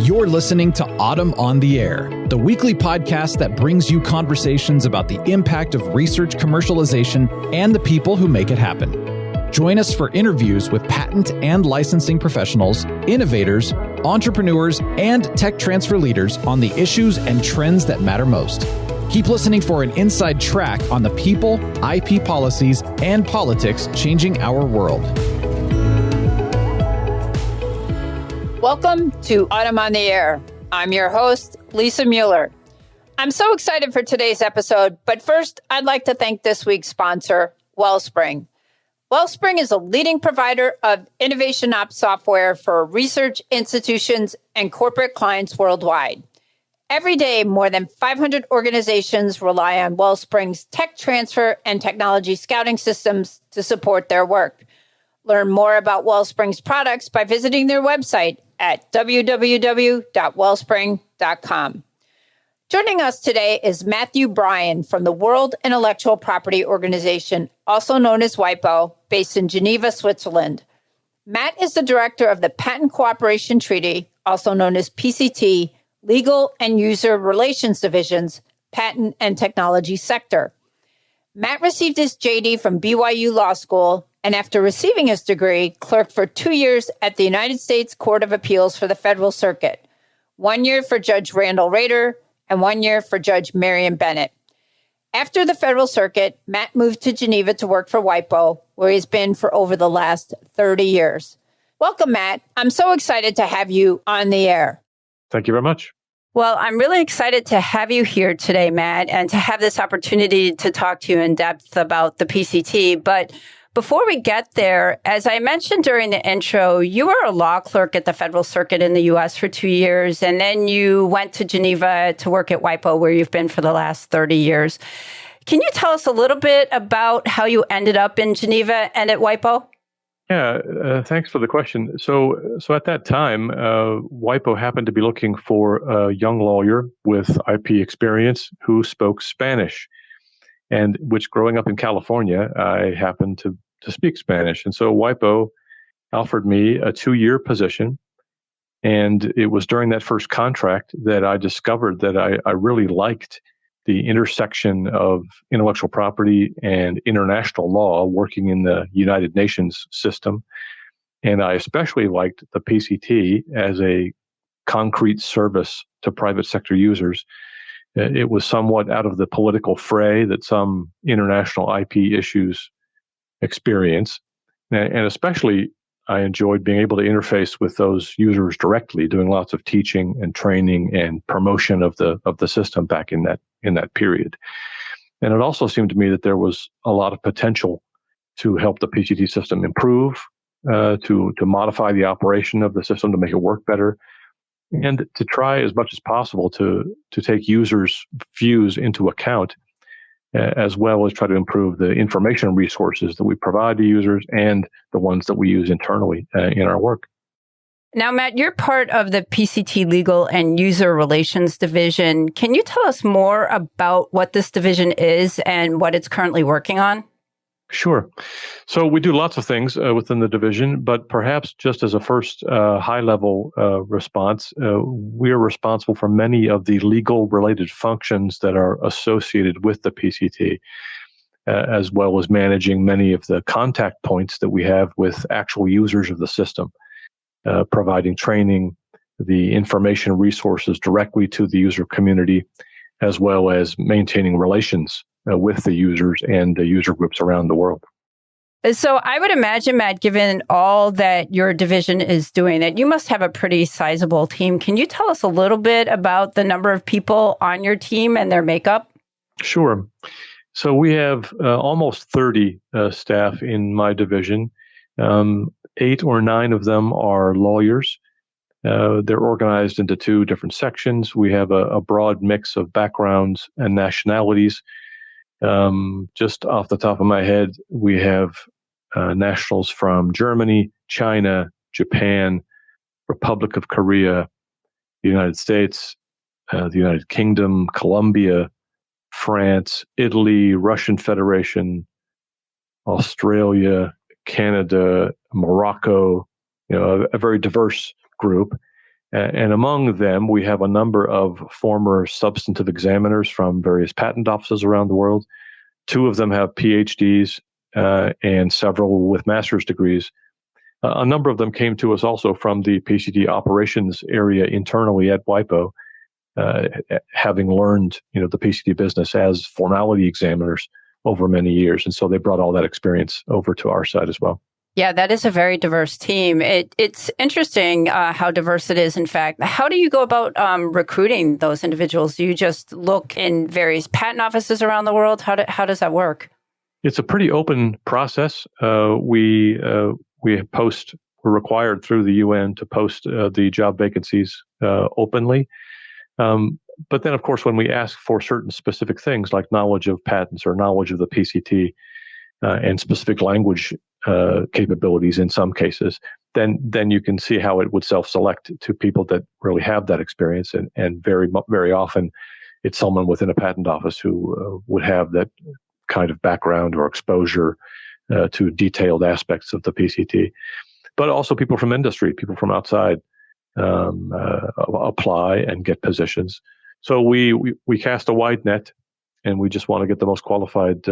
You're listening to Autumn on the Air, the weekly podcast that brings you conversations about the impact of research commercialization and the people who make it happen. Join us for interviews with patent and licensing professionals, innovators, entrepreneurs, and tech transfer leaders on the issues and trends that matter most. Keep listening for an inside track on the people, IP policies, and politics changing our world. Welcome to Autumn on the Air. I'm your host, Lisa Mueller. I'm so excited for today's episode, but first, I'd like to thank this week's sponsor, Wellspring. Wellspring is a leading provider of innovation ops software for research institutions and corporate clients worldwide. Every day, more than 500 organizations rely on Wellspring's tech transfer and technology scouting systems to support their work. Learn more about Wellspring's products by visiting their website at www.wellspring.com. Joining us today is Matthew Bryan from the World Intellectual Property Organization, also known as WIPO, based in Geneva, Switzerland. Matt is the director of the Patent Cooperation Treaty, also known as PCT, Legal and User Relations Division's Patent and Technology Sector. Matt received his JD from BYU Law School, and after receiving his degree, clerked for 2 years at the United States Court of Appeals for the Federal Circuit, 1 year for Judge Randall Rader, and 1 year for Judge Marion Bennett. After the Federal Circuit, Matt moved to Geneva to work for WIPO, where he's been for over the last 30 years. Welcome, Matt. I'm so excited to have you on the air. Thank you very much. Well, I'm really excited to have you here today, Matt, and to have this opportunity to talk to you in depth about the PCT. But before we get there, as I mentioned during the intro, you were a law clerk at the Federal Circuit in the U.S. for 2 years, and then you went to Geneva to work at WIPO, where you've been for the last 30 years. Can you tell us a little bit about how you ended up in Geneva and at WIPO? Yeah, thanks for the question. So at that time, WIPO happened to be looking for a young lawyer with IP experience who spoke Spanish, and which, growing up in California, I happened to speak Spanish. And so WIPO offered me a 2-year position, and it was during that first contract that I discovered that I really liked the intersection of intellectual property and international law working in the United Nations system. And I especially liked the PCT as a concrete service to private sector users. It was somewhat out of the political fray that some international IP issues experience. And especially, I enjoyed being able to interface with those users directly, doing lots of teaching and training and promotion of the system back in that period. And it also seemed to me that there was a lot of potential to help the PCT system improve, to modify the operation of the system to make it work better, and to try as much as possible to take users' views into account, as well as try to improve the information resources that we provide to users and the ones that we use internally in our work. Now, Matt, you're part of the PCT Legal and User Relations Division. Can you tell us more about what this division is and what it's currently working on? Sure. So we do lots of things within the division, but perhaps just as a first high-level response, we are responsible for many of the legal-related functions that are associated with the PCT, as well as managing many of the contact points that we have with actual users of the system, providing training, the information resources directly to the user community, as well as maintaining relations with the users and the user groups around the world. So I would imagine, Matt, given all that your division is doing, that you must have a pretty sizable team. Can you tell us a little bit about the number of people on your team and their makeup? Sure. So we have almost 30 staff in my division. 8 or 9 of them are lawyers. They're organized into 2 different sections. We have a broad mix of backgrounds and nationalities. Just off the top of my head, we have nationals from Germany, China, Japan, Republic of Korea, the United States, the United Kingdom, Colombia, France, Italy, Russian Federation, Australia, Canada, Morocco, a very diverse group. And among them, we have a number of former substantive examiners from various patent offices around the world. 2 of them have PhDs and several with master's degrees. A number of them came to us also from the PCT operations area internally at WIPO, having learned, the PCT business as formality examiners over many years. And so they brought all that experience over to our side as well. Yeah, that is a very diverse team. It's interesting how diverse it is, in fact. How do you go about recruiting those individuals? Do you just look in various patent offices around the world? How does that work? It's a pretty open process. We post, we're required through the UN to post the job vacancies openly. But then, of course, when we ask for certain specific things like knowledge of patents or knowledge of the PCT and specific language capabilities in some cases, then you can see how it would self-select to people that really have that experience. And very, very often it's someone within a patent office who would have that kind of background or exposure to detailed aspects of the PCT. But also people from industry, people from outside apply and get positions. So we cast a wide net, and we just want to get the most qualified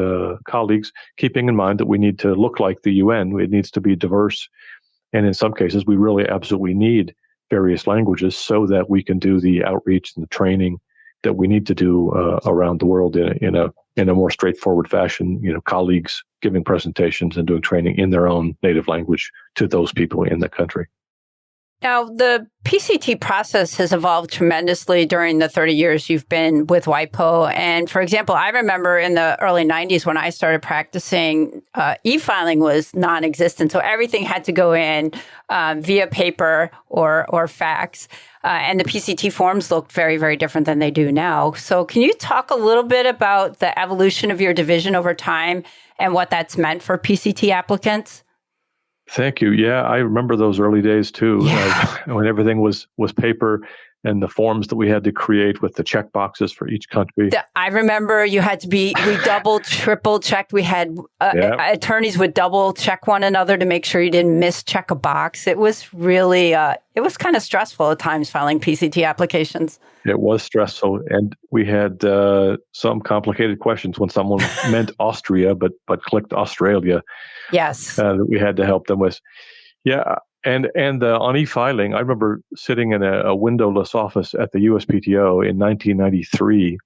colleagues, keeping in mind that we need to look like the UN. It needs to be diverse. And in some cases, we really absolutely need various languages so that we can do the outreach and the training that we need to do around the world in a more straightforward fashion. Colleagues giving presentations and doing training in their own native language to those people in the country. Now, the PCT process has evolved tremendously during the 30 years you've been with WIPO. And for example, I remember in the early 90s when I started practicing, e-filing was non-existent. So everything had to go in via paper or fax. And the PCT forms looked very, very different than they do now. So can you talk a little bit about the evolution of your division over time and what that's meant for PCT applicants? Thank you. Yeah, I remember those early days too, when everything was paper and the forms that we had to create with the check boxes for each country. I remember we double, triple checked. We had attorneys would double check one another to make sure you didn't mischeck a box. It was really, it was kind of stressful at times filing PCT applications. It was stressful. And we had some complicated questions when someone meant Austria, but clicked Australia. Yes. That we had to help them with. Yeah. And on e-filing, I remember sitting in a windowless office at the USPTO in 1993,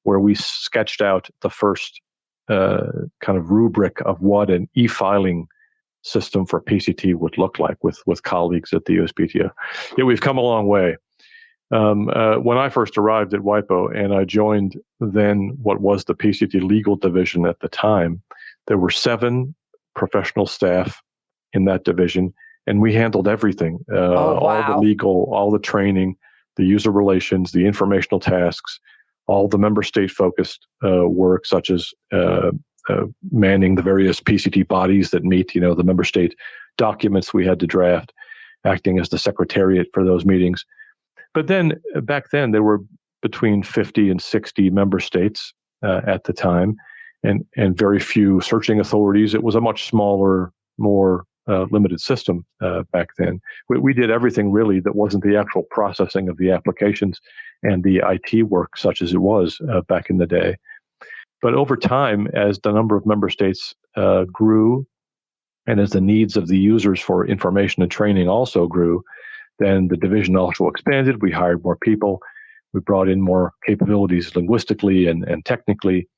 where we sketched out the first kind of rubric of what an e-filing system for PCT would look like with colleagues at the USPTO. Yeah, we've come a long way. When I first arrived at WIPO and I joined then what was the PCT legal division at the time, there were 7 professional staff in that division. And we handled everything, all the legal, all the training, the user relations, the informational tasks, all the member state focused work, such as manning the various PCT bodies that meet, the member state documents we had to draft, acting as the secretariat for those meetings. But then back then, there were between 50 and 60 member states at the time, and very few searching authorities. It was a much smaller, more limited system back then. We did everything really that wasn't the actual processing of the applications and the IT work such as it was back in the day. But over time, as the number of member states grew and as the needs of the users for information and training also grew, then the division also expanded. We hired more people. We brought in more capabilities linguistically and technically.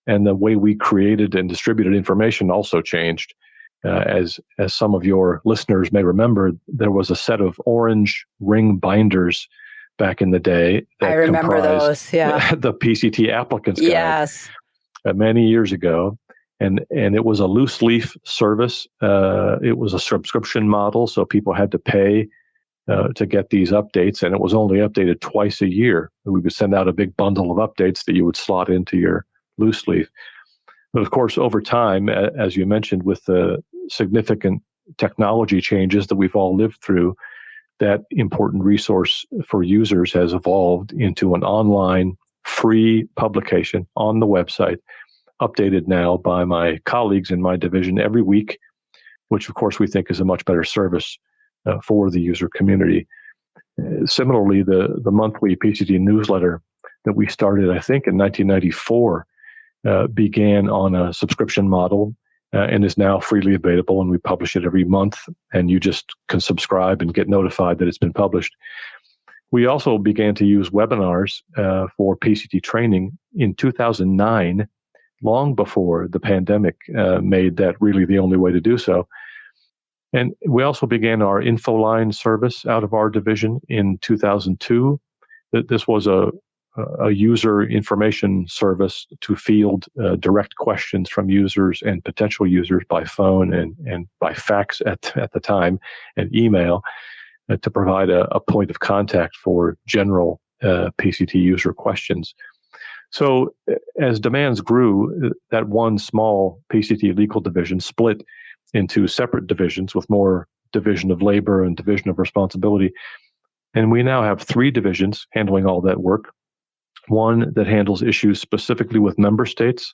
And the way we created and distributed information also changed. As some of your listeners may remember, there was a set of orange ring binders back in the day that I remember those, yeah. The PCT applicants guide, yes, many years ago, and it was a loose leaf service. It was a subscription model, so people had to pay to get these updates, and it was only updated twice a year. We would send out a big bundle of updates that you would slot into your loose leaf. But of course, over time, as you mentioned, with the significant technology changes that we've all lived through, that important resource for users has evolved into an online free publication on the website, updated now by my colleagues in my division every week, which of course we think is a much better service for the user community. Similarly, the monthly PCT newsletter that we started, I think, in 1994, began on a subscription model and is now freely available, and we publish it every month, and you just can subscribe and get notified that it's been published. We also began to use webinars for PCT training in 2009, long before the pandemic made that really the only way to do so. And we also began our InfoLine service out of our division in 2002. This was a user information service to field direct questions from users and potential users by phone and by fax at the time, and email to provide a point of contact for general PCT user questions. So as demands grew, that one small PCT legal division split into separate divisions with more division of labor and division of responsibility. And we now have 3 divisions handling all that work. One that handles issues specifically with member states.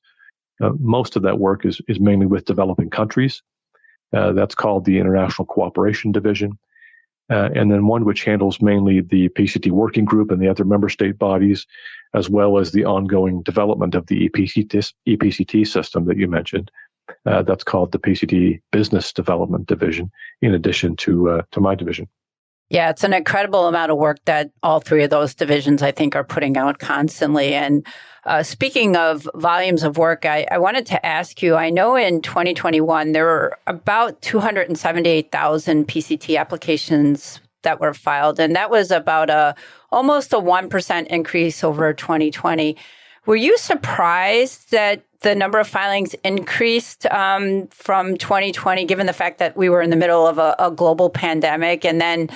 Most of that work is mainly with developing countries. That's called the International Cooperation Division. And then one which handles mainly the PCT working group and the other member state bodies, as well as the ongoing development of the EPCT system that you mentioned. That's called the PCT Business Development Division, in addition to my division. Yeah, it's an incredible amount of work that all 3 of those divisions, I think, are putting out constantly. And speaking of volumes of work, I wanted to ask you, I know in 2021, there were about 278,000 PCT applications that were filed, and that was about almost a 1% increase over 2020. Were you surprised that the number of filings increased from 2020, given the fact that we were in the middle of a global pandemic? And then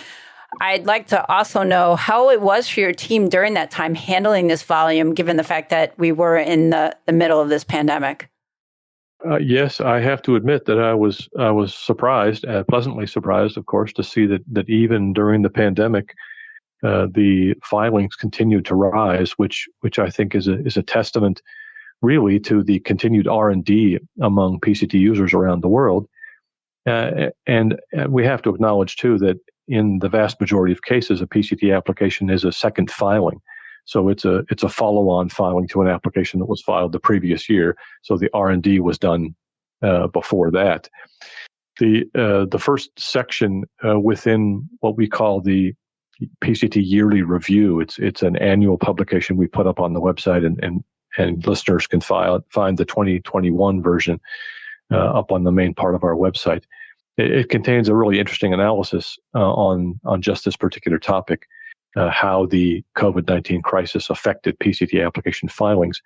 I'd like to also know how it was for your team during that time handling this volume, given the fact that we were in the middle of this pandemic. Yes, I have to admit that I was surprised, pleasantly surprised, of course, to see that even during the pandemic, the filings continued to rise, which I think is a testament, really, to the continued R&D among PCT users around the world. And we have to acknowledge too that in the vast majority of cases, a PCT application is a second filing. So it's a follow-on filing to an application that was filed the previous year. So the R&D was done before that. The first section within what we call the PCT Yearly Review, it's an annual publication we put up on the website, and listeners can find the 2021 version up on the main part of our website. It contains a really interesting analysis on just this particular topic, how the COVID-19 crisis affected PCT application filings.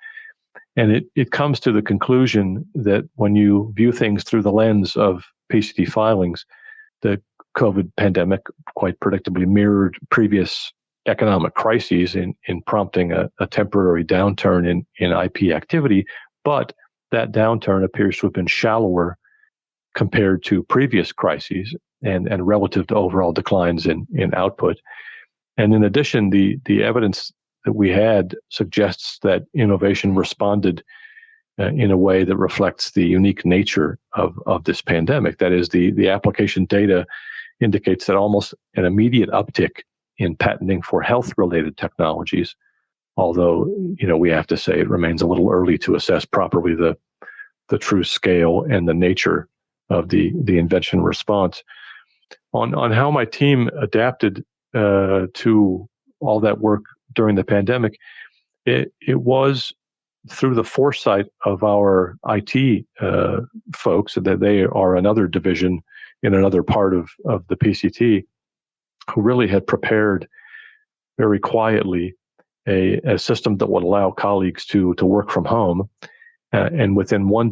And it comes to the conclusion that when you view things through the lens of PCT filings, the COVID pandemic quite predictably mirrored previous economic crises in prompting a temporary downturn in IP activity, but that downturn appears to have been shallower compared to previous crises and relative to overall declines in output. And in addition, the evidence that we had suggests that innovation responded in a way that reflects the unique nature of this pandemic. That is, the application data indicates that almost an immediate uptick in patenting for health-related technologies, although, we have to say it remains a little early to assess properly the true scale and the nature of the invention response. On how my team adapted to all that work during the pandemic, it was through the foresight of our IT folks, that they are another division in another part of the PCT, who really had prepared very quietly a system that would allow colleagues to work from home. And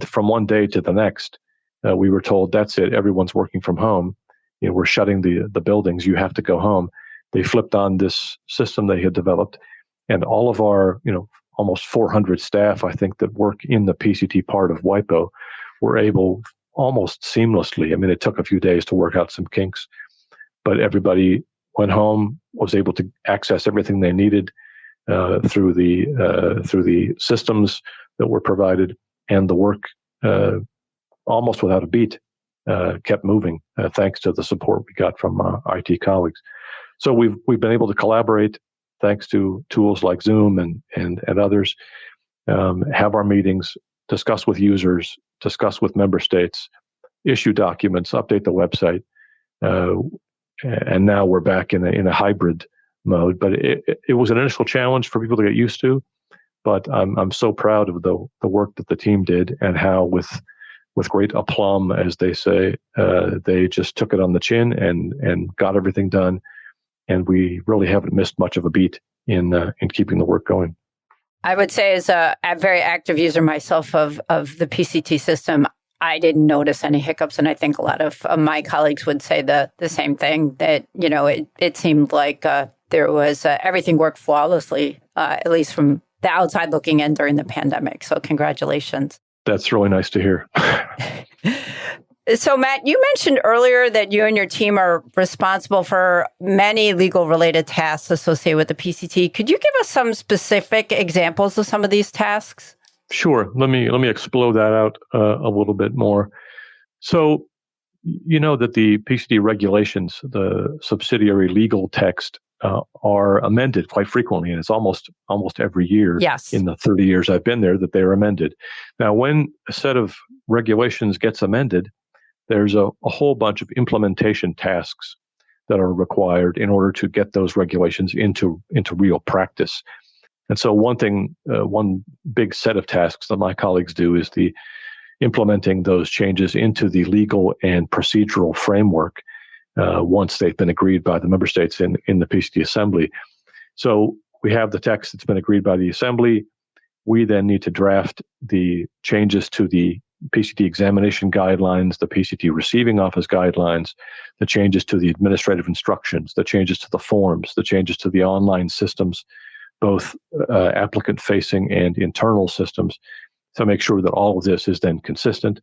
from one day to the next, we were told, that's it, everyone's working from home. We're shutting the buildings, you have to go home. They flipped on this system they had developed, and all of our, almost 400 staff, I think, that work in the PCT part of WIPO were able almost seamlessly. I mean, it took a few days to work out some kinks, but everybody went home, was able to access everything they needed through the systems that were provided, and the work almost without a beat kept moving thanks to the support we got from IT colleagues. So we've been able to collaborate thanks to tools like Zoom and others, have our meetings, discuss with users, discuss with member states, issue documents, update the website. And now we're back in a hybrid mode. But it was an initial challenge for people to get used to. But I'm so proud of the work that the team did, and how with great aplomb, as they say, they just took it on the chin and got everything done. And we really haven't missed much of a beat in keeping the work going. I would say, as a very active user myself of the PCT system, I didn't notice any hiccups, and I think a lot of my colleagues would say the same thing. That it seemed like there was everything worked flawlessly, at least from the outside looking in during the pandemic. So congratulations. That's really nice to hear. So, Matt, you mentioned earlier that you and your team are responsible for many legal-related tasks associated with the PCT. Could you give us some specific examples of some of these tasks? Sure. Let me explode that out a little bit more. So, you know that the PCT regulations, the subsidiary legal text, are amended quite frequently, and it's almost every year. Yes. In the 30 years I've been there, that they're amended. Now, when a set of regulations gets amended, there's a whole bunch of implementation tasks that are required in order to get those regulations into real practice. And so one big set of tasks that my colleagues do is the implementing those changes into the legal and procedural framework once they've been agreed by the member states in the PCT Assembly. So we have the text that's been agreed by the Assembly. We then need to draft the changes to the PCT examination guidelines, the PCT receiving office guidelines, the changes to the administrative instructions, the changes to the forms, the changes to the online systems, both applicant-facing and internal systems, to make sure that all of this is then consistent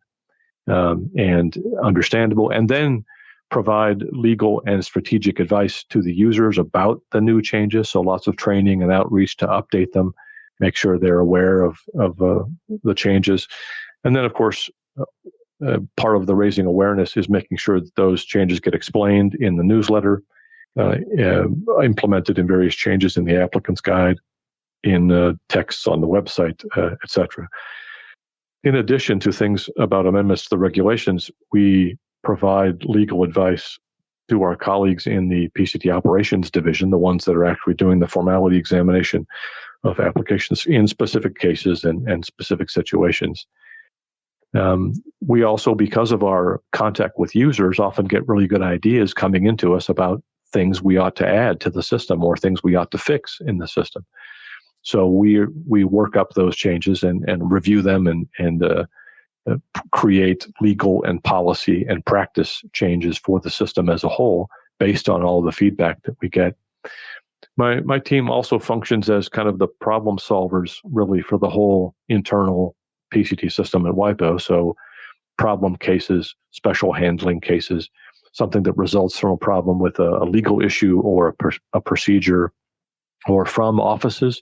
and understandable, and then provide legal and strategic advice to the users about the new changes. So lots of training and outreach to update them, make sure they're aware of the changes. And then, of course, part of the raising awareness is making sure that those changes get explained in the newsletter, implemented in various changes in the applicant's guide, in texts on the website, etc. In addition to things about amendments to the regulations, we provide legal advice to our colleagues in the PCT operations division, the ones that are actually doing the formality examination of applications in specific cases and specific situations. We also, because of our contact with users, often get really good ideas coming into us about things we ought to add to the system or things we ought to fix in the system. So we work up those changes and review them and create legal and policy and practice changes for the system as a whole based on all the feedback that we get. My team also functions as kind of the problem solvers, really, for the whole internal PCT system at WIPO. So problem cases, special handling cases, something that results from a problem with a legal issue or a procedure, or from offices.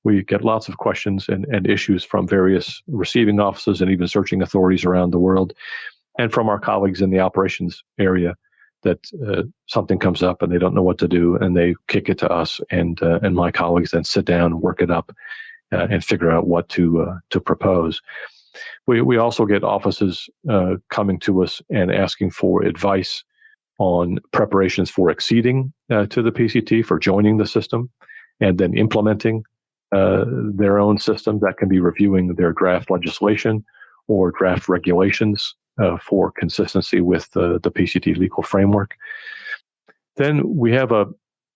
We get lots of questions and issues from various receiving offices and even searching authorities around the world, and from our colleagues in the operations area, that something comes up and they don't know what to do, and they kick it to us, and my colleagues then sit down and work it up and figure out what to propose. We also get offices coming to us and asking for advice on preparations for acceding to the PCT, for joining the system, and then implementing their own system. That can be reviewing their draft legislation or draft regulations for consistency with the PCT legal framework. Then we have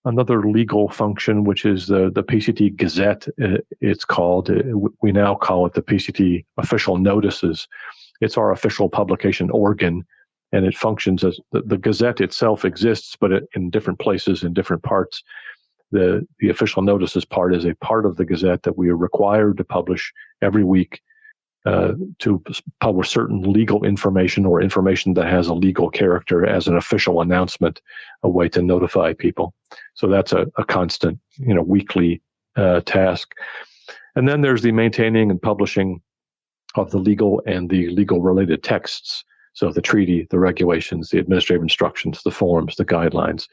another legal function, which is the PCT Gazette, it's called. We now call it the PCT Official Notices. It's our official publication organ, and it functions as the Gazette itself exists, but in different places, in different parts. The Official Notices part is a part of the Gazette that we are required to publish every week to publish certain legal information or information that has a legal character as an official announcement, a way to notify people. So that's a constant, weekly task. And then there's the maintaining and publishing of the legal and the legal related texts. So the treaty, the regulations, the administrative instructions, the forms, the guidelines,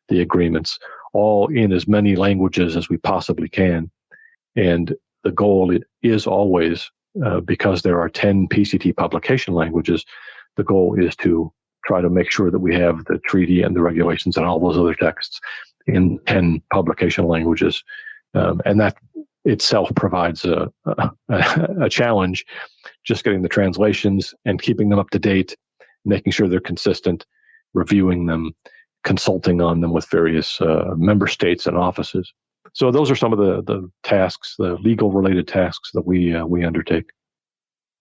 the agreements, all in as many languages as we possibly can. And the goal is always, because there are 10 PCT publication languages, the goal is to try to make sure that we have the treaty and the regulations and all those other texts in 10 publication languages. And that itself provides a challenge, just getting the translations and keeping them up to date, making sure they're consistent, reviewing them, consulting on them with various member states and offices. So those are some of the tasks, the legal related tasks that we undertake.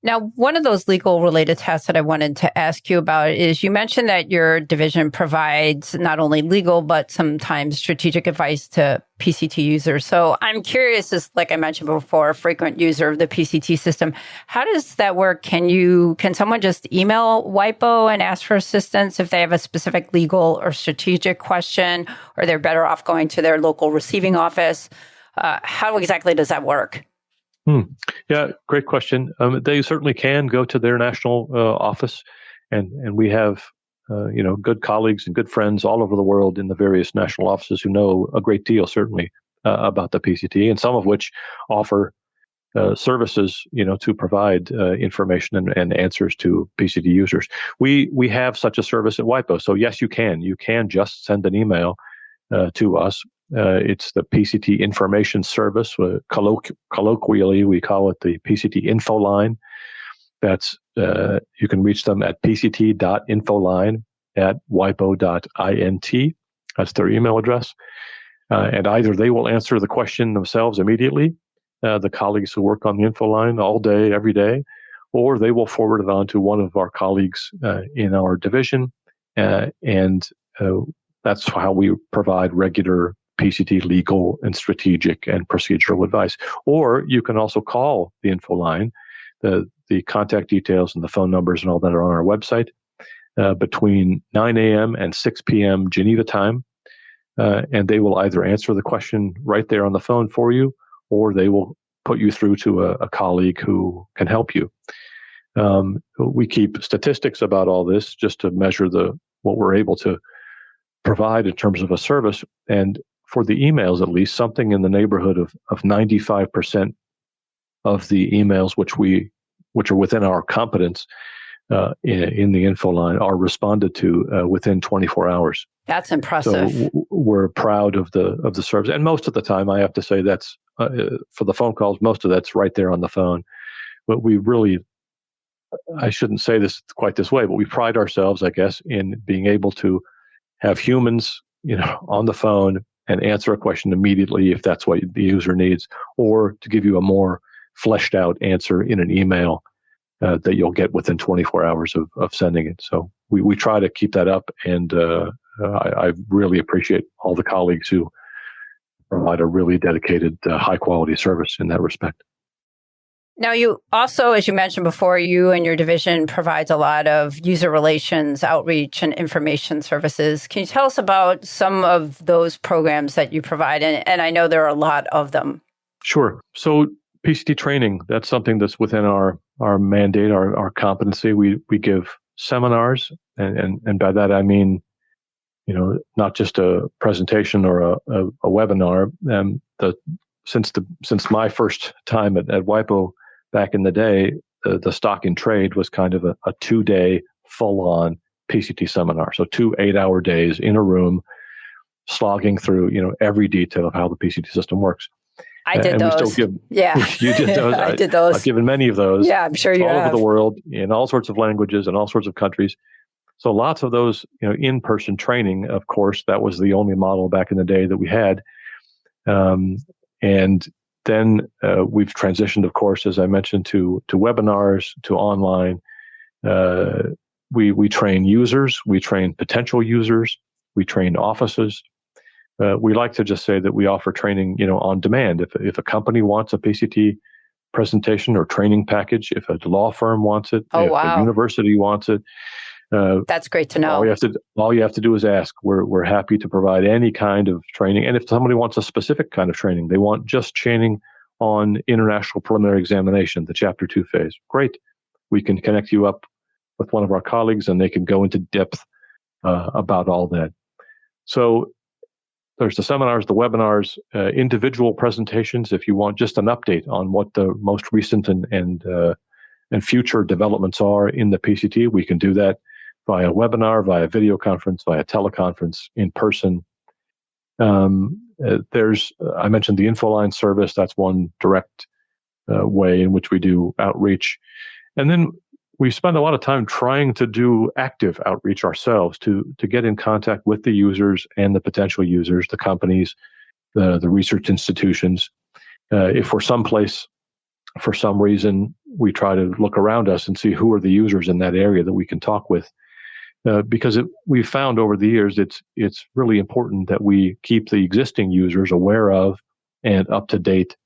Now, one of those legal related tasks that I wanted to ask you about is you mentioned that your division provides not only legal, but sometimes strategic advice to PCT users. So I'm curious, as like I mentioned before, a frequent user of the PCT system, how does that work? Can someone just email WIPO and ask for assistance if they have a specific legal or strategic question, or they're better off going to their local receiving office? How exactly does that work? Yeah, great question. They certainly can go to their national office, and we have good colleagues and good friends all over the world in the various national offices who know a great deal, certainly, about the PCT, and some of which offer services, to provide information and answers to PCT users. We have such a service at WIPO, so yes, you can just send an email to us. It's the PCT Information Service. Colloquially, we call it the PCT Info Line. That's you can reach them at pct.infoline@wipo.int. That's their email address. And either they will answer the question themselves immediately, the colleagues who work on the info line all day, every day, or they will forward it on to one of our colleagues in our division. And that's how we provide regular PCT legal and strategic and procedural advice. Or you can also call the info line. The contact details and the phone numbers and all that are on our website between 9 a.m. and 6 p.m. Geneva time. And they will either answer the question right there on the phone for you, or they will put you through to a colleague who can help you. We keep statistics about all this just to measure what we're able to provide in terms of a service. And for the emails, at least, something in the neighborhood of 95% of the emails which are within our competence in the info line are responded to within 24 hours. That's impressive. So we're proud of the service, and most of the time, I have to say, that's for the phone calls. Most of that's right there on the phone. But we really, I shouldn't say this quite this way, but we pride ourselves, I guess, in being able to have humans, on the phone and answer a question immediately if that's what the user needs, or to give you a more fleshed out answer in an email that you'll get within 24 hours of sending it. So we try to keep that up, and I really appreciate all the colleagues who provide a really dedicated, high quality service in that respect. Now, you also, as you mentioned before, you and your division provides a lot of user relations, outreach, and information services. Can you tell us about some of those programs that you provide? And I know there are a lot of them. Sure. So PCT training, that's something that's within our mandate, our competency. We give seminars, and by that I mean, not just a presentation or a webinar. Since my first time at WIPO back in the day, the stock in trade was kind of a 2-day full-on PCT seminar. So 2 8-hour days in a room, slogging through every detail of how the PCT system works. I did those. We still give, yeah, you did those. I did those. I've given many of those. Yeah, I'm sure you all have. over the world in all sorts of languages and all sorts of countries. So lots of those, in-person training. Of course, that was the only model back in the day that we had. And then we've transitioned, of course, as I mentioned, to webinars, to online. We train users, we train potential users, we train offices. We like to just say that we offer training, on demand. If a company wants a PCT presentation or training package, if a law firm wants it, if a university wants it, that's great to know. All you have to do is ask. We're happy to provide any kind of training. And if somebody wants a specific kind of training, they want just training on international preliminary examination, the Chapter 2 phase, great. We can connect you up with one of our colleagues, and they can go into depth about all that. So there's the seminars, the webinars, individual presentations. If you want just an update on what the most recent and future developments are in the PCT, we can do that via webinar, via video conference, via teleconference, in person. I mentioned the InfoLine service. That's one direct way in which we do outreach. And then we spend a lot of time trying to do active outreach ourselves to get in contact with the users and the potential users, the companies, the research institutions. If we're someplace for some reason, we try to look around us and see who are the users in that area that we can talk with. Because we've found over the years, it's really important that we keep the existing users aware of and up to date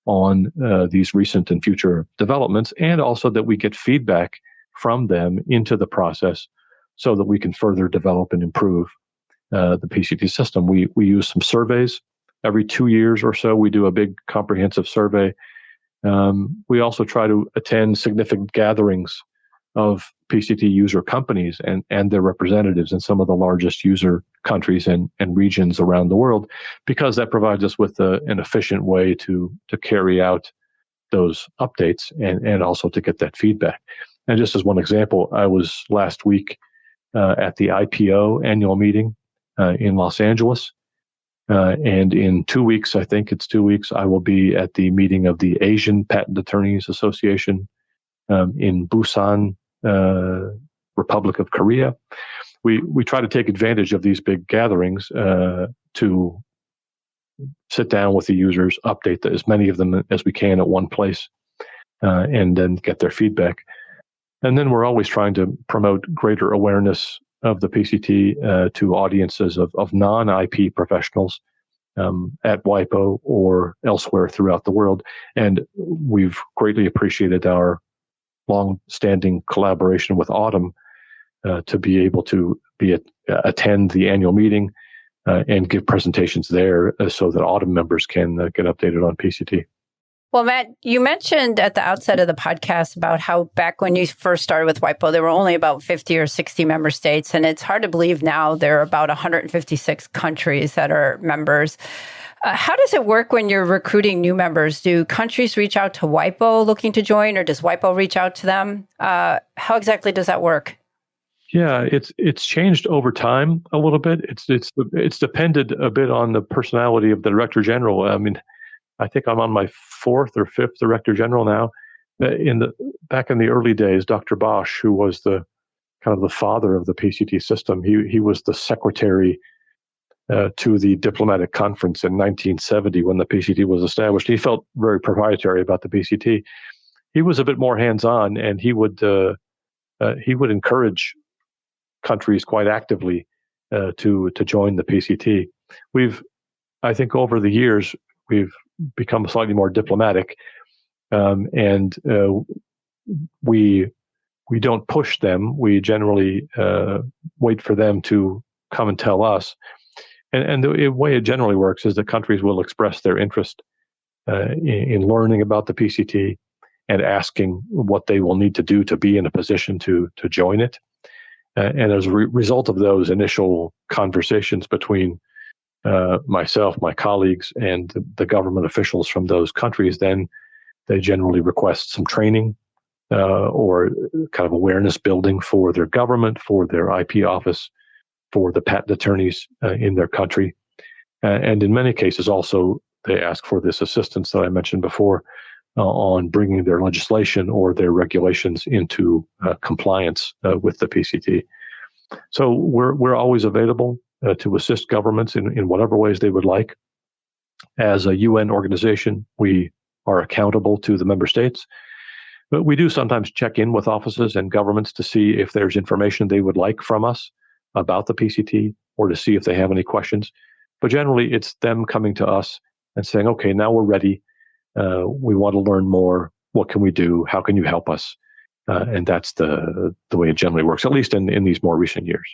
on these recent and future developments, and also that we get feedback from them into the process so that we can further develop and improve the PCT system. We use some surveys. Every 2 years or so, we do a big comprehensive survey. We also try to attend significant gatherings of PCT user companies and their representatives in some of the largest user countries and regions around the world, because that provides us with an efficient way to carry out those updates and also to get that feedback. And just as one example, I was last week at the IPO annual meeting in Los Angeles. And in 2 weeks, I think it's 2 weeks, I will be at the meeting of the Asian Patent Attorneys Association in Busan, Republic of Korea. We try to take advantage of these big gatherings to sit down with the users, update as many of them as we can at one place, and then get their feedback. And then we're always trying to promote greater awareness of the PCT to audiences of non-IP professionals at WIPO or elsewhere throughout the world. And we've greatly appreciated our long-standing collaboration with Autumn to be able to attend the annual meeting and give presentations there so that Autumn members can get updated on PCT. Well, Matt, you mentioned at the outset of the podcast about how back when you first started with WIPO, there were only about 50 or 60 member states. And it's hard to believe now there are about 156 countries that are members. How does it work when you're recruiting new members? Do countries reach out to WIPO looking to join, or does WIPO reach out to them? How exactly does that work? Yeah, it's changed over time a little bit. It's depended a bit on the personality of the Director General. I mean, I think I'm on my 4th or 5th Director General now. Back in the early days, Dr. Bosch, who was the kind of the father of the PCT system, he was the secretary to the diplomatic conference in 1970 when the PCT was established. He felt very proprietary about the PCT. He was a bit more hands-on, and he would encourage countries quite actively to join the PCT. I think over the years, we've become slightly more diplomatic, and we don't push them. We generally wait for them to come and tell us. And the way it generally works is that countries will express their interest in learning about the PCT and asking what they will need to do to be in a position to join it. And as a result of those initial conversations between myself, my colleagues, and the government officials from those countries, then they generally request some training or kind of awareness building for their government, for their IP office, for the patent attorneys in their country. And in many cases also, they ask for this assistance that I mentioned before on bringing their legislation or their regulations into compliance with the PCT. So we're always available to assist governments in whatever ways they would like. As a UN organization, we are accountable to the member states, but we do sometimes check in with offices and governments to see if there's information they would like from us about the PCT or to see if they have any questions. But generally, it's them coming to us and saying, okay, now we're ready. We want to learn more. What can we do? How can you help us? And that's the way it generally works, at least in these more recent years.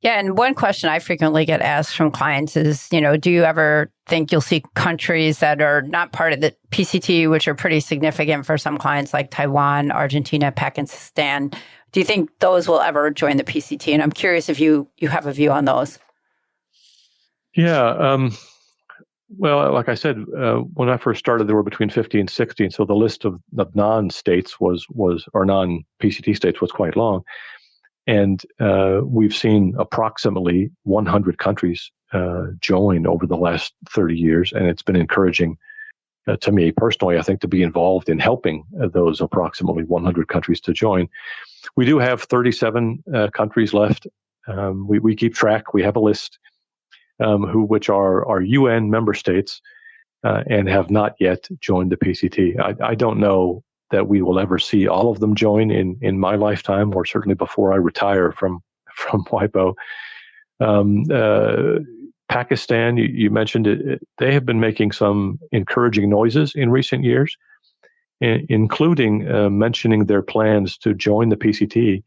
Yeah, and one question I frequently get asked from clients is, do you ever think you'll see countries that are not part of the PCT, which are pretty significant for some clients like Taiwan, Argentina, Pakistan? Do you think those will ever join the PCT? And I'm curious if you have a view on those. Yeah. Well, like I said, when I first started, there were between 50 and 60. And so the list of non-states or non-PCT states was quite long. And we've seen approximately 100 countries join over the last 30 years. And it's been encouraging to me personally, I think, to be involved in helping those approximately 100 countries to join. We do have 37 countries left. We keep track. We have a list which are UN member states and have not yet joined the PCT. I don't know that we will ever see all of them join in my lifetime, or certainly before I retire from WIPO. Pakistan, you mentioned it, they have been making some encouraging noises in recent years, including mentioning their plans to join the PCT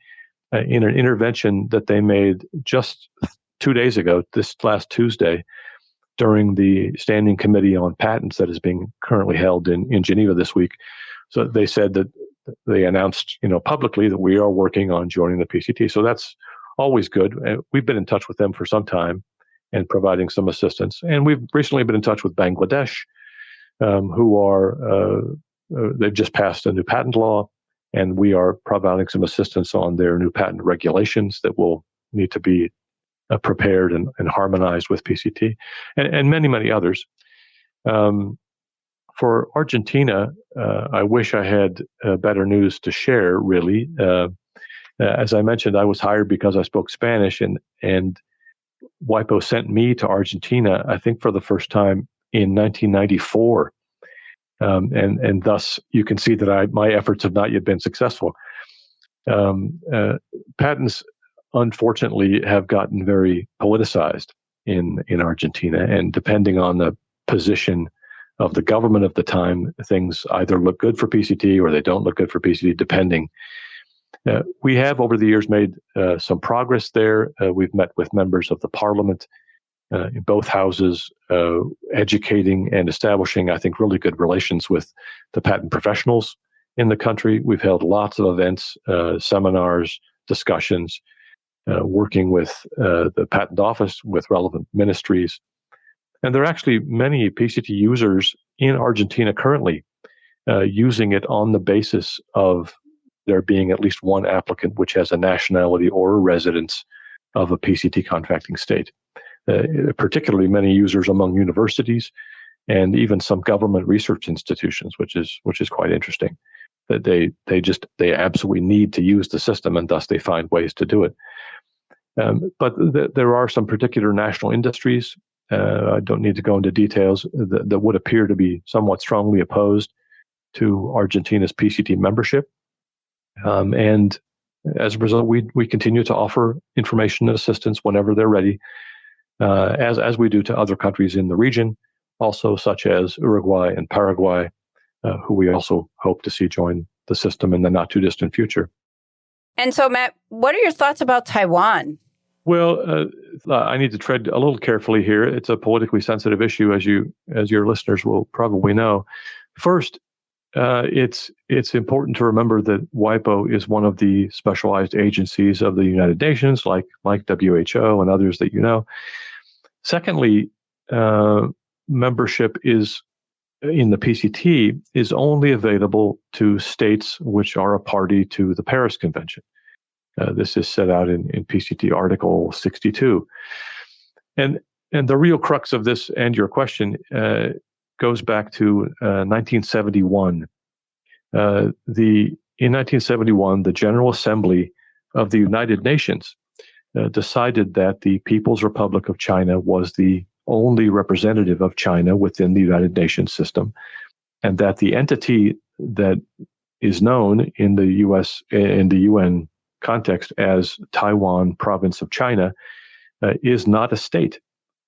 in an intervention that they made just 2 days ago, this last Tuesday, during the Standing Committee on Patents that is being currently held in Geneva this week. So they said that they announced, publicly that we are working on joining the PCT. So that's always good. We've been in touch with them for some time and providing some assistance. And we've recently been in touch with Bangladesh, they've just passed a new patent law, and we are providing some assistance on their new patent regulations that will need to be prepared and harmonized with PCT, and many, many others. For Argentina, I wish I had better news to share, really. As I mentioned, I was hired because I spoke Spanish, and WIPO sent me to Argentina, I think, for the first time in 1994. And thus, you can see that my efforts have not yet been successful. Patents, unfortunately, have gotten very politicized in Argentina, and depending on the position of the government of the time, things either look good for PCT or they don't look good for PCT, depending. We have, over the years, made some progress there. We've met with members of the parliament in both houses, educating and establishing, I think, really good relations with the patent professionals in the country. We've held lots of events, seminars, discussions, working with the patent office, with relevant ministries. And there are actually many PCT users in Argentina currently using it on the basis of there being at least one applicant which has a nationality or a residence of a PCT contracting state. Particularly many users among universities and even some government research institutions, which is quite interesting. That they absolutely need to use the system, and thus they find ways to do it. But there are some particular national industries. I don't need to go into details that would appear to be somewhat strongly opposed to Argentina's PCT membership. And as a result, we continue to offer information and assistance whenever they're ready, as we do to other countries in the region, also such as Uruguay and Paraguay, who we also hope to see join the system in the not too distant future. And so, Matt, what are your thoughts about Taiwan? Well, I need to tread a little carefully here. It's a politically sensitive issue, as your listeners will probably know. First, it's important to remember that WIPO is one of the specialized agencies of the United Nations, like WHO and others that you know. Secondly, membership in the PCT is only available to states which are a party to the Paris Convention. This is set out in PCT Article 62. And the real crux of this and your question goes back to 1971. In 1971, the General Assembly of the United Nations decided that the People's Republic of China was the only representative of China within the United Nations system, and that the entity that is known in the UN context as Taiwan Province of China is not a state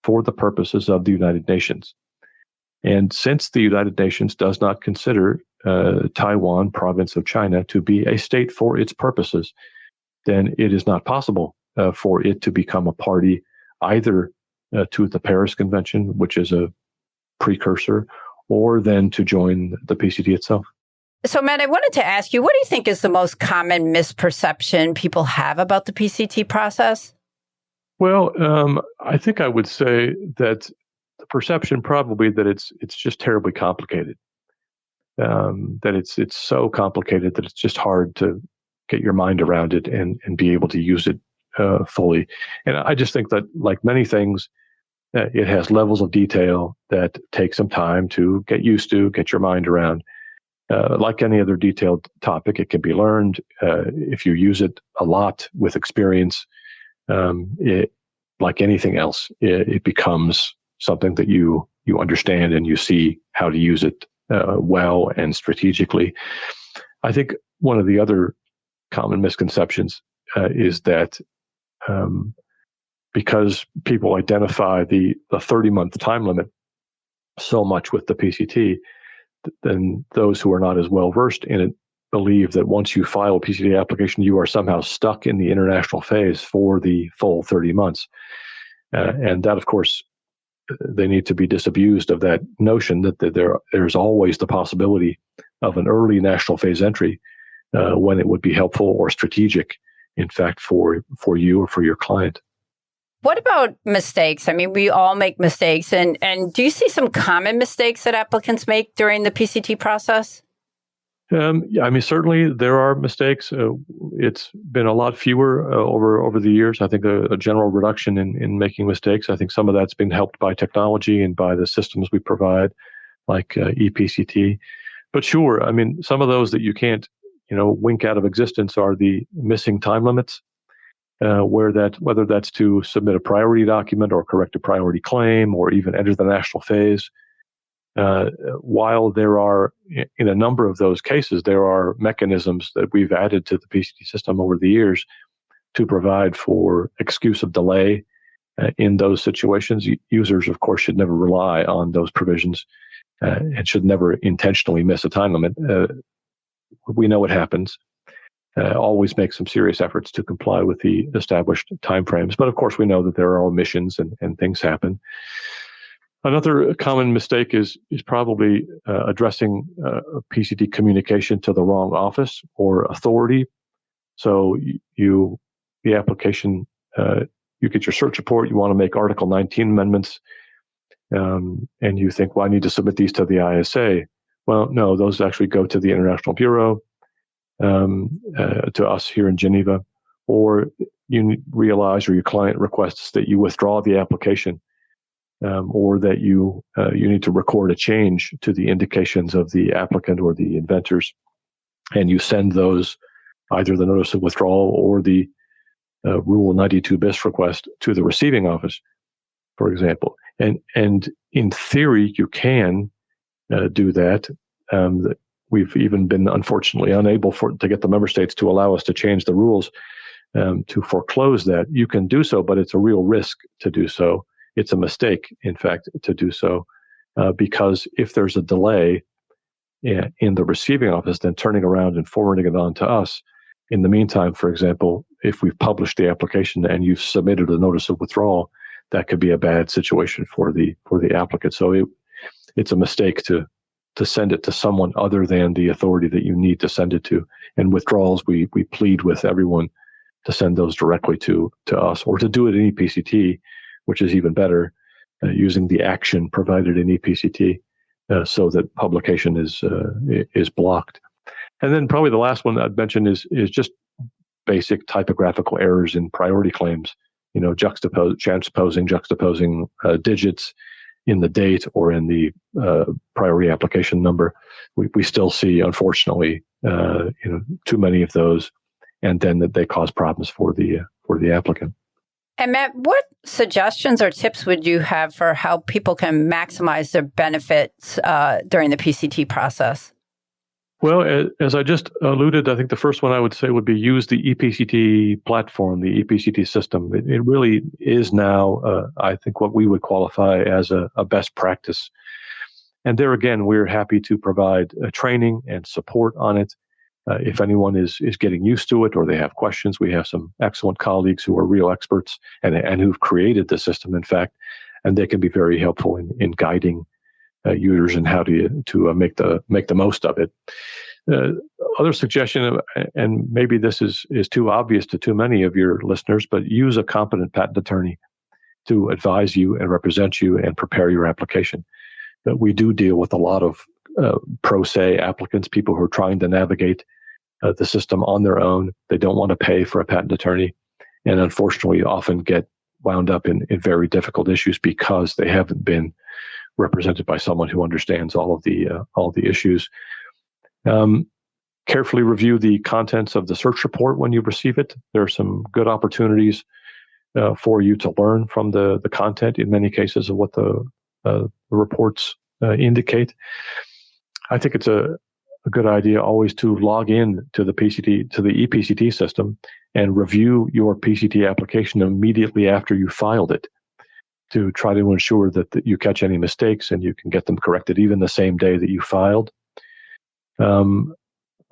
for the purposes of the United Nations. And since the United Nations does not consider Taiwan Province of China to be a state for its purposes, then it is not possible for it to become a party either to the Paris Convention, which is a precursor, or then to join the PCT itself. So, Matt, I wanted to ask you, what do you think is the most common misperception people have about the PCT process? Well, I think I would say that the perception probably that it's just terribly complicated. That it's so complicated that it's just hard to get your mind around it and be able to use it fully. And I just think that, like many things, it has levels of detail that take some time to get used to, get your mind around. Like any other detailed topic, it can be learned. If you use it a lot with experience, like anything else, it becomes something that you understand and you see how to use it well and strategically. I think one of the other common misconceptions is that because people identify the 30-month time limit so much with the PCT, then those who are not as well versed in it believe that once you file a PCT application, you are somehow stuck in the international phase for the full 30 months. And that, of course, they need to be disabused of that notion that there's always the possibility of an early national phase entry when it would be helpful or strategic, in fact, for you or for your client. What about mistakes? I mean, we all make mistakes. And do you see some common mistakes that applicants make during the PCT process? Yeah, I mean, certainly there are mistakes. It's been a lot fewer over the years. I think a general reduction in making mistakes. I think some of that's been helped by technology and by the systems we provide, like ePCT. But sure, I mean, some of those that you can't, wink out of existence are the missing time limits. Whether that's to submit a priority document or correct a priority claim or even enter the national phase. While there are, in a number of those cases, there are mechanisms that we've added to the PCT system over the years to provide for excuse of delay in those situations. Users, of course, should never rely on those provisions and should never intentionally miss a time limit. We know it happens. Always make some serious efforts to comply with the established timeframes. But of course, we know that there are omissions and things happen. Another common mistake is probably addressing PCT communication to the wrong office or authority. So the application, you get your search report, you want to make Article 19 amendments, and you think, well, I need to submit these to the ISA. Well, no, those actually go to the International Bureau, to us here in Geneva, or you realize or your client requests that you withdraw the application, or that you need to record a change to the indications of the applicant or the inventors, and you send those, either the notice of withdrawal or the Rule 92 bis request, to the receiving office, for example. And in theory, you can do that. We've even been, unfortunately, unable to get the member states to allow us to change the rules to foreclose that. You can do so, but it's a real risk to do so. It's a mistake, in fact, to do so, because if there's a delay in the receiving office, then turning around and forwarding it on to us. In the meantime, for example, if we've published the application and you've submitted a notice of withdrawal, that could be a bad situation for the applicant. So it's a mistake to send it to someone other than the authority that you need to send it to. And withdrawals, we plead with everyone to send those directly to us, or to do it in ePCT, which is even better, using the action provided in ePCT, so that publication is blocked. And then probably the last one I'd mention is just basic typographical errors in priority claims. Juxtaposing digits in the date or in the priority application number. We still see, unfortunately, too many of those, and then that they cause problems for the applicant. And Matt, what suggestions or tips would you have for how people can maximize their benefits during the PCT process? Well, as I just alluded, I think the first one I would say would be use the ePCT platform, the ePCT system. It really is now, I think, what we would qualify as a best practice. And there again, we're happy to provide training and support on it. If anyone is getting used to it or they have questions, we have some excellent colleagues who are real experts and who've created the system, in fact, and they can be very helpful in guiding users and how to make the most of it. Other suggestion, and maybe this is too obvious to too many of your listeners, but use a competent patent attorney to advise you and represent you and prepare your application. We do deal with a lot of pro se applicants, people who are trying to navigate the system on their own. They don't want to pay for a patent attorney, and unfortunately often get wound up in very difficult issues because they haven't been represented by someone who understands all the issues. Carefully review the contents of the search report when you receive it. There are some good opportunities for you to learn from the content in many cases of what the reports indicate. I think it's a good idea always to log in to the ePCT system and review your PCT application immediately after you filed it, to try to ensure that you catch any mistakes and you can get them corrected even the same day that you filed.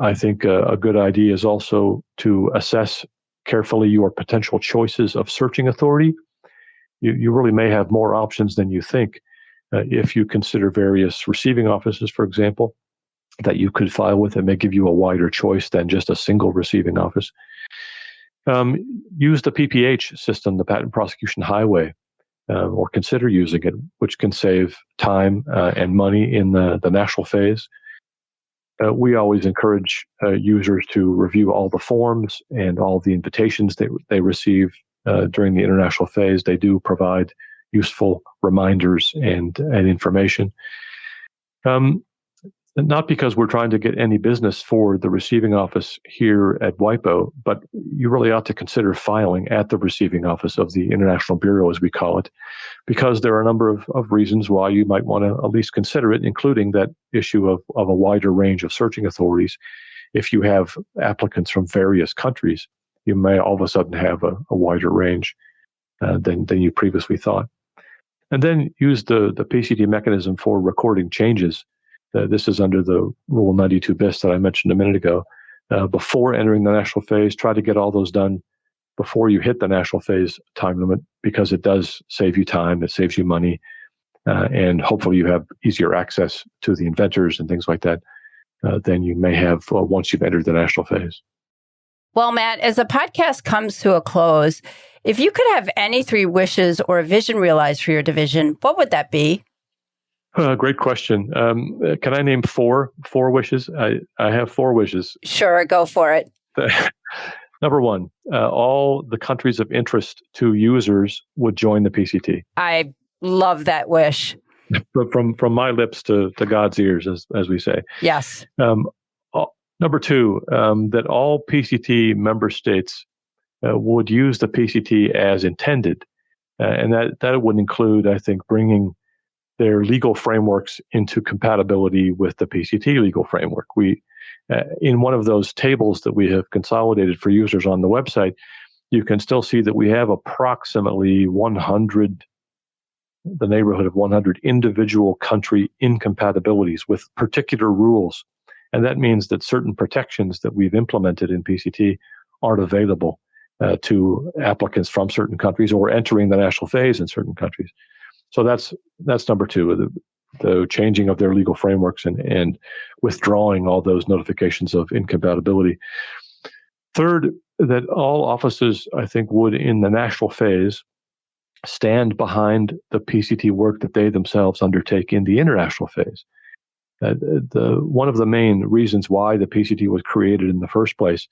I think a good idea is also to assess carefully your potential choices of searching authority. You really may have more options than you think. If you consider various receiving offices, for example, that you could file with, it may give you a wider choice than just a single receiving office. Use the PPH system, the Patent Prosecution Highway, or consider using it, which can save time and money in the national phase. We always encourage users to review all the forms and all the invitations they receive during the international phase. They do provide useful reminders and information. Not because we're trying to get any business for the receiving office here at WIPO, but you really ought to consider filing at the receiving office of the International Bureau, as we call it, because there are a number of reasons why you might want to at least consider it, including that issue of a wider range of searching authorities. If you have applicants from various countries, you may all of a sudden have a wider range than you previously thought. And then use the PCT mechanism for recording changes. This is under the Rule 92 bis that I mentioned a minute ago. Before entering the national phase, try to get all those done before you hit the national phase time limit, because it does save you time, it saves you money, and hopefully you have easier access to the inventors and things like that than you may have once you've entered the national phase. Well, Matt, as the podcast comes to a close, if you could have any 3 wishes or a vision realized for your division, what would that be? Great question. Can I name four wishes? I have 4 wishes. Sure, go for it. Number 1, all the countries of interest to users would join the PCT. I love that wish. From my lips to God's ears, as we say. Yes. Number 2, that all PCT member states would use the PCT as intended, and that would include, I think, bringing their legal frameworks into compatibility with the PCT legal framework. We, in one of those tables that we have consolidated for users on the website, you can still see that we have approximately 100, the neighborhood of 100 individual country incompatibilities with particular rules. And that means that certain protections that we've implemented in PCT aren't available to applicants from certain countries or entering the national phase in certain countries. So that's number 2, the changing of their legal frameworks and withdrawing all those notifications of incompatibility. Third, that all offices, I think, would in the national phase stand behind the PCT work that they themselves undertake in the international phase. One of the main reasons why the PCT was created in the first place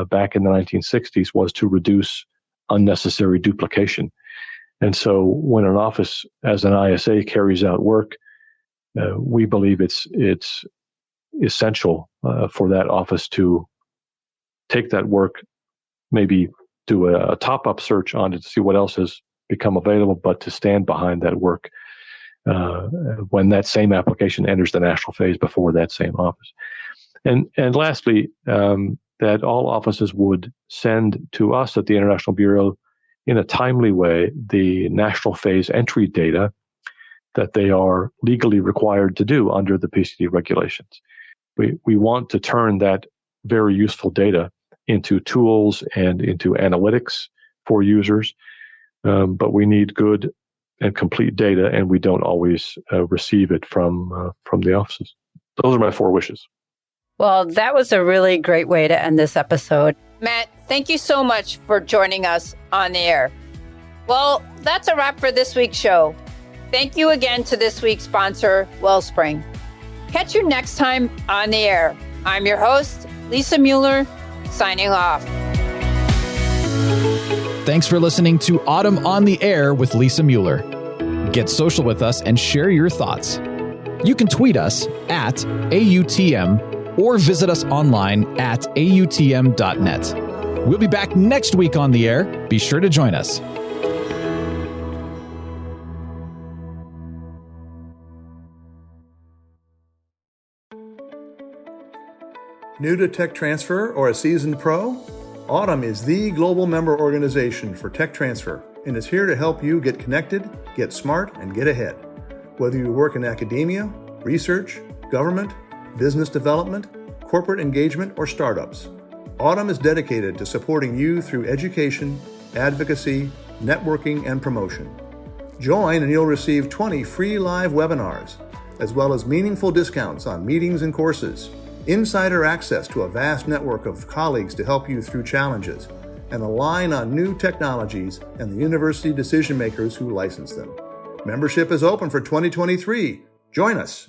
back in the 1960s was to reduce unnecessary duplication. And so when an office as an ISA carries out work, we believe it's essential for that office to take that work, maybe do a top-up search on it to see what else has become available, but to stand behind that work when that same application enters the national phase before that same office. And lastly, that all offices would send to us at the International Bureau in a timely way the national phase entry data that they are legally required to do under the PCT regulations. We want to turn that very useful data into tools and into analytics for users, but we need good and complete data, and we don't always receive it from the offices. Those are my 4 wishes. Well, that was a really great way to end this episode. Matt, thank you so much for joining us on the air. Well, that's a wrap for this week's show. Thank you again to this week's sponsor, Wellspring. Catch you next time on the air. I'm your host, Lisa Mueller, signing off. Thanks for listening to Autumn on the Air with Lisa Mueller. Get social with us and share your thoughts. You can tweet us at AUTM or visit us online at AUTM.net. We'll be back next week on the air. Be sure to join us. New to tech transfer or a seasoned pro? Autumn is the global member organization for tech transfer and is here to help you get connected, get smart, and get ahead. Whether you work in academia, research, government, business development, corporate engagement, or startups, Autumn is dedicated to supporting you through education, advocacy, networking, and promotion. Join and you'll receive 20 free live webinars, as well as meaningful discounts on meetings and courses, insider access to a vast network of colleagues to help you through challenges, and align on new technologies and the university decision makers who license them. Membership is open for 2023. Join us.